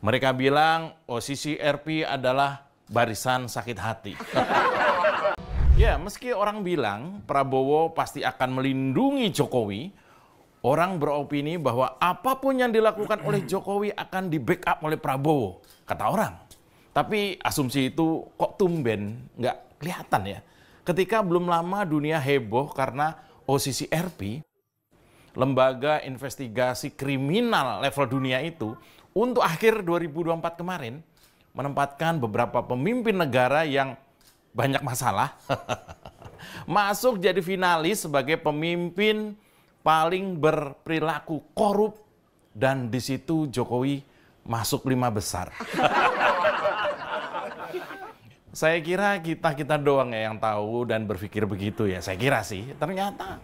Mereka bilang posisi RP adalah barisan sakit hati. Ya, meski orang bilang Prabowo pasti akan melindungi Jokowi, orang beropini bahwa apapun yang dilakukan oleh Jokowi akan di-backup oleh Prabowo, kata orang. Tapi asumsi itu kok tumben nggak kelihatan ya. Ketika belum lama dunia heboh karena posisi RP, lembaga investigasi kriminal level dunia itu, untuk akhir 2024 kemarin, menempatkan beberapa pemimpin negara yang banyak masalah, masuk jadi finalis sebagai pemimpin paling berperilaku korup, dan di situ Jokowi masuk 5 besar. Saya kira kita doang ya yang tahu dan berpikir begitu ya. Saya kira sih, ternyata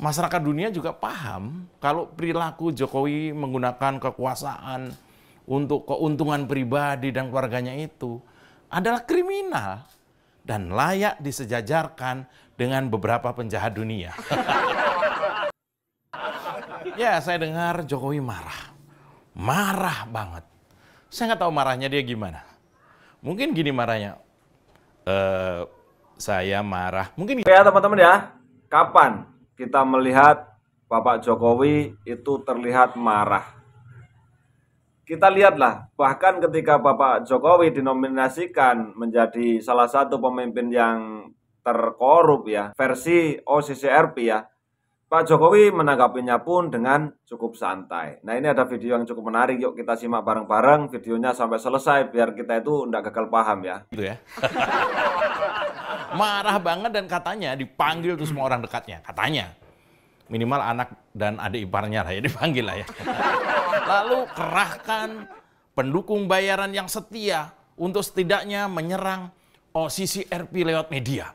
masyarakat dunia juga paham kalau perilaku Jokowi menggunakan kekuasaan untuk keuntungan pribadi dan keluarganya itu adalah kriminal dan layak disejajarkan dengan beberapa penjahat dunia. Ya, saya dengar Jokowi marah. Marah banget. Saya nggak tahu marahnya dia gimana. Mungkin gini marahnya. Saya marah. Mungkin ya teman-teman ya. Kapan kita melihat Bapak Jokowi itu terlihat marah? Kita lihatlah, bahkan ketika Bapak Jokowi dinominasikan menjadi salah satu pemimpin yang terkorup ya, versi OCCRP ya, Pak Jokowi menanggapinya pun dengan cukup santai. Nah, ini ada video yang cukup menarik, yuk kita simak bareng-bareng videonya sampai selesai biar kita itu enggak gagal paham ya. Gitu ya. Marah banget dan katanya dipanggil tuh semua orang dekatnya, katanya. Minimal anak dan adik iparnya lah ya dipanggil lah ya. Lalu kerahkan pendukung bayaran yang setia untuk setidaknya menyerang OCCRP lewat media.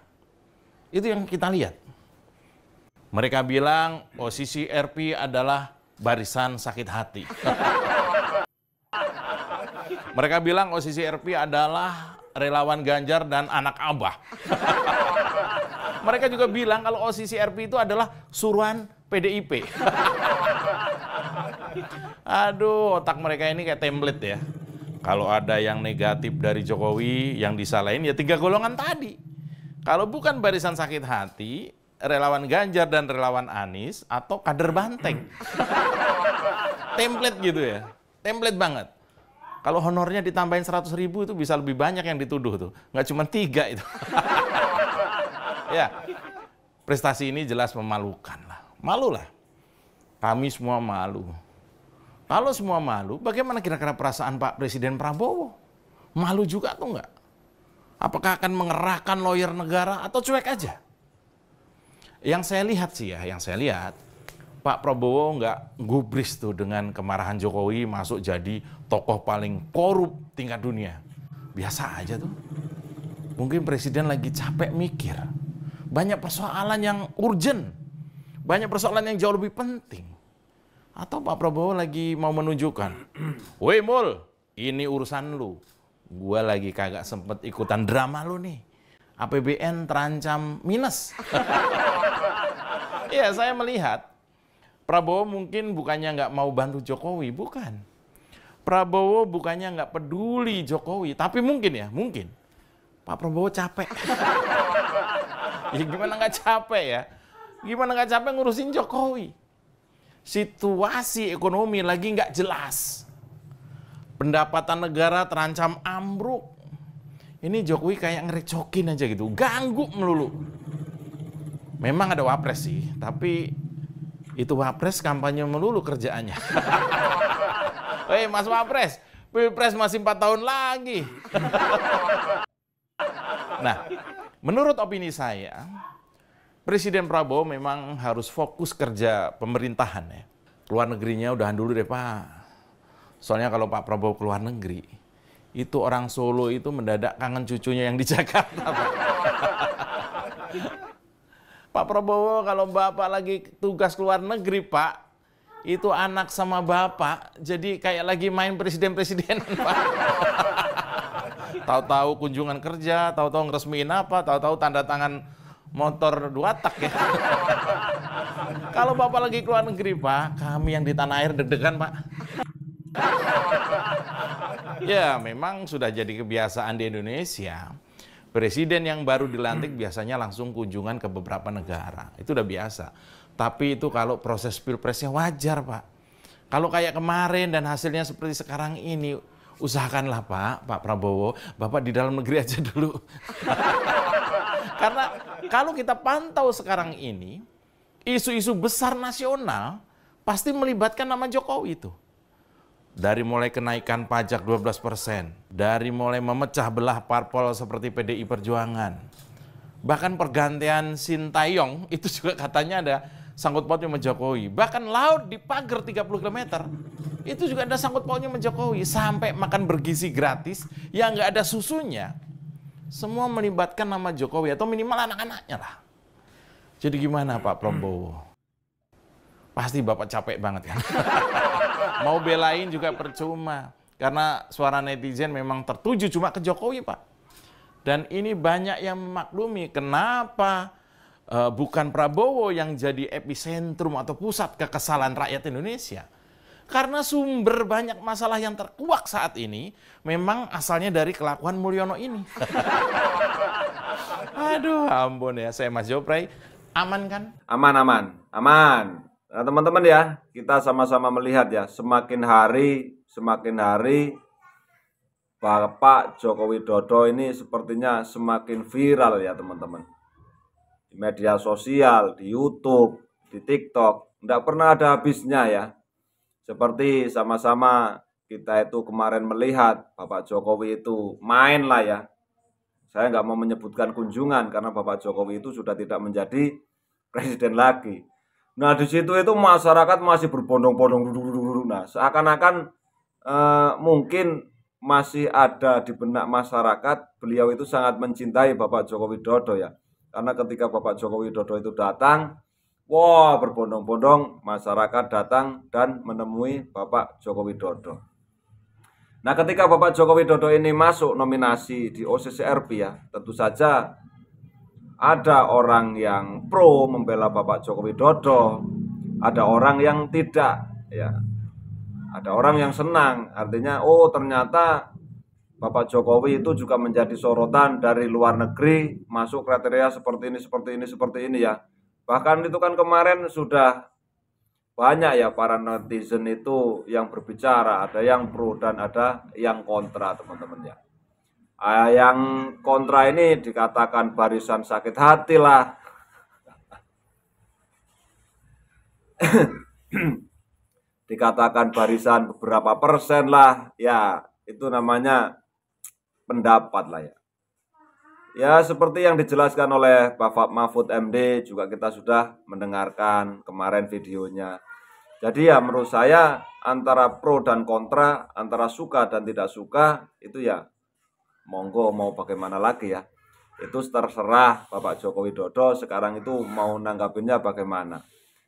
Itu yang kita lihat. Mereka bilang OCCRP adalah barisan sakit hati. Mereka bilang OCCRP adalah relawan Ganjar dan anak Abah. Mereka juga bilang kalau OCCRP itu adalah suruhan PDIP. Aduh, otak mereka ini kayak template ya. Kalau ada yang negatif dari Jokowi, yang disalahin ya 3 golongan tadi. Kalau bukan barisan sakit hati, relawan Ganjar dan relawan Anies, atau kader banteng. Template gitu ya, template banget. Kalau honornya ditambahin 100.000 itu bisa lebih banyak yang dituduh tuh. Nggak cuma 3 itu. Ya, prestasi ini jelas memalukan lah. Malu lah. Kami semua malu. Kalau semua malu, bagaimana kira-kira perasaan Pak Presiden Prabowo? Malu juga atau enggak? Apakah akan mengerahkan lawyer negara atau cuek aja? Yang saya lihat sih ya, Pak Prabowo nggak gubris tuh dengan kemarahan Jokowi masuk jadi tokoh paling korup tingkat dunia. Biasa aja tuh. Mungkin Presiden lagi capek mikir. Banyak persoalan yang urgent. Banyak persoalan yang jauh lebih penting. Atau Pak Prabowo lagi mau menunjukkan, woi Mul, ini urusan lu. Gua lagi kagak sempet ikutan drama lu nih. APBN terancam minus. Ya, saya melihat Prabowo mungkin bukannya nggak mau bantu Jokowi, bukan. Prabowo bukannya nggak peduli Jokowi, tapi mungkin Pak Prabowo capek. Ya gimana nggak capek ya? Gimana nggak capek ngurusin Jokowi? Situasi ekonomi lagi nggak jelas. Pendapatan negara terancam ambruk. Ini Jokowi kayak ngerecokin aja gitu, ganggu melulu. Memang ada wapres sih, tapi itu wapres kampanye melulu kerjaannya. Hei Mas Wapres, Pilpres masih 4 tahun lagi. Nah, menurut opini saya, Presiden Prabowo memang harus fokus kerja pemerintahan ya. Keluar negerinya udahan dulu deh Pak. Soalnya kalau Pak Prabowo keluar negeri, itu orang Solo itu mendadak kangen cucunya yang di Jakarta Pak. Pak Prabowo kalau Bapak lagi tugas keluar negeri Pak, itu anak sama Bapak jadi kayak lagi main presiden-presiden Pak. Tahu-tahu kunjungan kerja, tahu-tahu ngeresmiin apa, tahu-tahu tanda tangan motor 2 tak ya. Kalau Bapak lagi keluar negeri Pak, kami yang di tanah air deg-degan Pak. Ya, memang sudah jadi kebiasaan di Indonesia. Presiden yang baru dilantik biasanya langsung kunjungan ke beberapa negara. Itu udah biasa. Tapi itu kalau proses pilpresnya wajar, Pak. Kalau kayak kemarin dan hasilnya seperti sekarang ini, usahakanlah Pak Prabowo, Bapak di dalam negeri aja dulu. Karena kalau kita pantau sekarang ini, isu-isu besar nasional pasti melibatkan nama Jokowi itu. Dari mulai kenaikan pajak 12%, dari mulai memecah belah parpol seperti PDI Perjuangan. Bahkan pergantian Sintayong itu juga katanya ada sangkut pautnya sama Jokowi. Bahkan laut di pagar 30 km, itu juga ada sangkut pautnya sama Jokowi. Sampai makan bergizi gratis yang nggak ada susunya. Semua melibatkan nama Jokowi atau minimal anak-anaknya lah. Jadi gimana Pak Prabowo? Pasti Bapak capek banget kan? Mau belain juga percuma. Karena suara netizen memang tertuju cuma ke Jokowi, Pak. Dan ini banyak yang memaklumi kenapa bukan Prabowo yang jadi epicentrum atau pusat kekesalan rakyat Indonesia. Karena sumber banyak masalah yang terkuak saat ini memang asalnya dari kelakuan Mulyono ini. Aduh, ampun ya, saya Mas Jopray. Aman kan? Aman, aman, aman. Nah, teman-teman ya, kita sama-sama melihat ya, semakin hari Bapak Joko Widodo ini sepertinya semakin viral ya teman-teman. Di media sosial, di YouTube, di TikTok, tidak pernah ada habisnya ya. Seperti sama-sama kita itu kemarin melihat Bapak Jokowi itu main lah ya. Saya nggak mau menyebutkan kunjungan karena Bapak Jokowi itu sudah tidak menjadi presiden lagi. Nah di situ itu masyarakat masih berbondong-bondong, nah seakan-akan mungkin masih ada di benak masyarakat beliau itu sangat mencintai Bapak Joko Widodo ya. Karena ketika Bapak Joko Widodo itu datang, wah berbondong-bondong masyarakat datang dan menemui Bapak Joko Widodo. Nah ketika Bapak Joko Widodo ini masuk nominasi di OCCRP ya, tentu saja ada orang yang pro membela Bapak Joko Widodo, ada orang yang tidak, ya. Ada orang yang senang, artinya oh ternyata Bapak Jokowi itu juga menjadi sorotan dari luar negeri, masuk kriteria seperti ini ya. Bahkan itu kan kemarin sudah banyak ya para netizen itu yang berbicara, ada yang pro dan ada yang kontra teman-teman ya. Yang kontra ini dikatakan barisan sakit hati lah. Dikatakan barisan beberapa persen lah. Ya, itu namanya pendapat lah ya. Ya, seperti yang dijelaskan oleh Bapak Mahfud MD juga kita sudah mendengarkan kemarin videonya. Jadi ya menurut saya antara pro dan kontra, antara suka dan tidak suka itu ya monggo mau bagaimana lagi ya. Itu terserah Bapak Joko Widodo sekarang itu mau nanggapinnya bagaimana.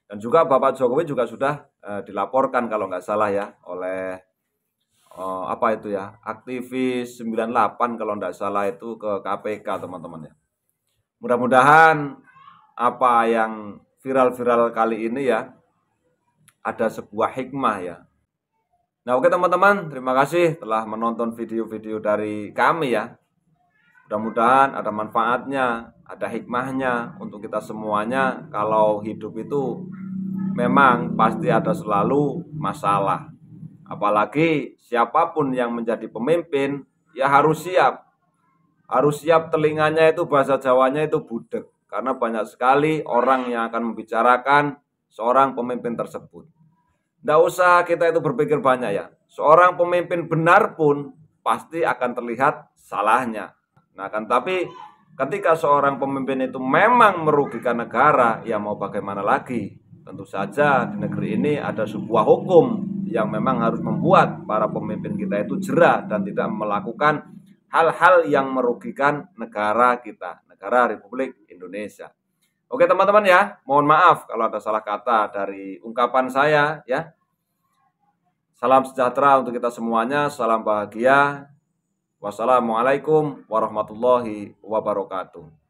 Dan juga Bapak Jokowi juga sudah dilaporkan kalau nggak salah ya oleh aktivis 98 kalau nggak salah itu ke KPK teman-teman ya. Mudah-mudahan apa yang viral-viral kali ini ya ada sebuah hikmah ya. Nah oke teman-teman, terima kasih telah menonton video-video dari kami ya. Mudah-mudahan ada manfaatnya, ada hikmahnya untuk kita semuanya. Kalau hidup itu memang pasti ada selalu masalah. Apalagi siapapun yang menjadi pemimpin ya harus siap. Harus siap telinganya itu bahasa Jawanya itu budek. Karena banyak sekali orang yang akan membicarakan seorang pemimpin tersebut. Tidak usah kita itu berpikir banyak ya. Seorang pemimpin benar pun pasti akan terlihat salahnya. Nah kan tapi ketika seorang pemimpin itu memang merugikan negara, ya mau bagaimana lagi? Tentu saja di negeri ini ada sebuah hukum yang memang harus membuat para pemimpin kita itu jera dan tidak melakukan hal-hal yang merugikan negara kita, negara Republik Indonesia. Oke teman-teman ya, mohon maaf kalau ada salah kata dari ungkapan saya ya. Salam sejahtera untuk kita semuanya, salam bahagia. Wassalamualaikum warahmatullahi wabarakatuh.